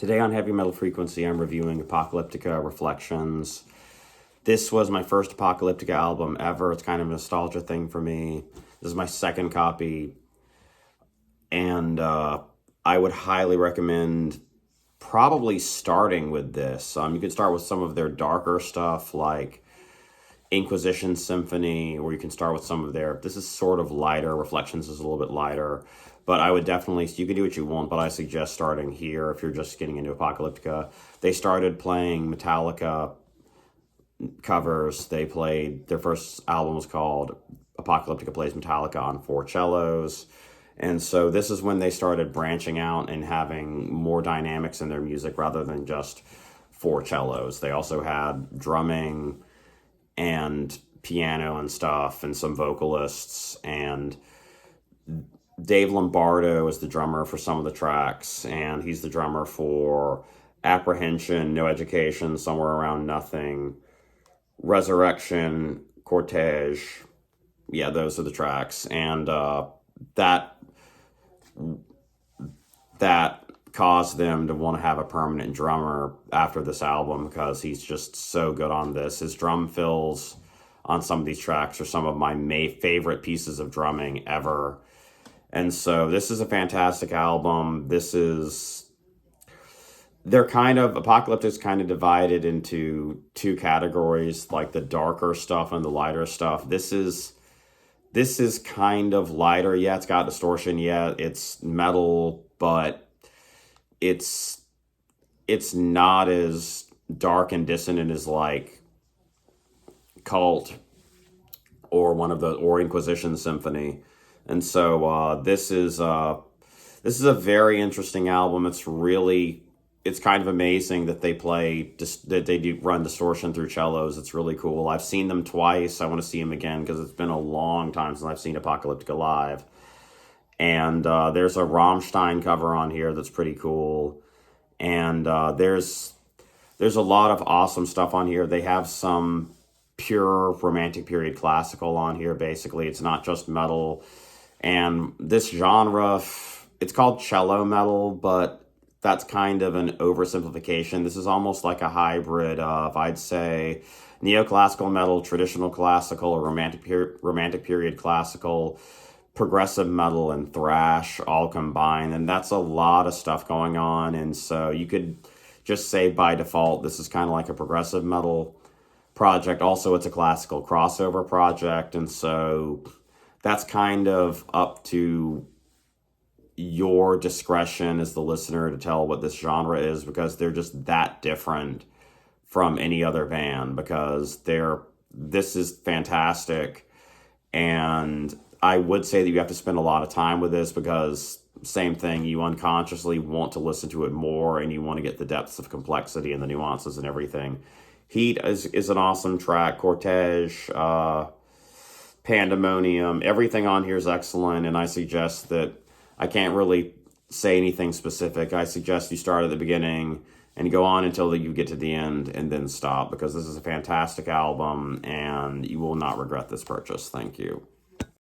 Today on Heavy Metal Frequency, I'm reviewing Apocalyptica Reflections. This was my first Apocalyptica album ever. It's kind of a nostalgia thing for me. This is my second copy, and I would highly recommend probably starting with this. You could start with some of their darker stuff like Inquisition Symphony, or you can start with some of their, this is sort of lighter, Reflections is a little bit lighter, but I would definitely, you can do what you want, but I suggest starting here if you're just getting into Apocalyptica. They started playing Metallica covers. They played, their first album was called Apocalyptica Plays Metallica on 4 cellos, and so this is when they started branching out and having more dynamics in their music rather than just 4 cellos. They also had drumming and piano and stuff and some vocalists, and Dave Lombardo is the drummer for some of the tracks, and he's the drummer for Apprehension, No Education, Somewhere Around Nothing, Resurrection, Cortege. Yeah, those are the tracks, and that caused them to want to have a permanent drummer after this album because he's just so good on this. His drum fills on some of these tracks are some of my favorite pieces of drumming ever. And so this is a fantastic album. Apocalyptica's kind of divided into 2 categories, like the darker stuff and the lighter stuff. This is kind of lighter. Yeah, it's got distortion. Yeah, it's metal, but it's not as dark and dissonant as like Cult or Inquisition Symphony. And so this is a very interesting album. It's kind of amazing that they do run distortion through cellos. It's really cool. I've seen them twice. I want to see them again because it's been a long time since I've seen Apocalyptica live. And there's a Rammstein cover on here that's pretty cool. And there's a lot of awesome stuff on here. They have some pure romantic period classical on here, basically. It's not just metal. And this genre, it's called cello metal, but that's kind of an oversimplification. This is almost like a hybrid of, I'd say, neoclassical metal, traditional classical, or romantic period classical, progressive metal, and thrash all combined. And that's a lot of stuff going on. And so you could just say by default, this is kind of like a progressive metal project. Also, it's a classical crossover project. And so that's kind of up to your discretion as the listener to tell what this genre is, because they're just that different from any other band, because this is fantastic. And I would say that you have to spend a lot of time with this because same thing, you unconsciously want to listen to it more and you want to get the depths of complexity and the nuances and everything. Heat is an awesome track. Cortege, Pandemonium, everything on here is excellent, and I suggest that I can't really say anything specific. I suggest you start at the beginning and go on until you get to the end and then stop, because this is a fantastic album and you will not regret this purchase. Thank you.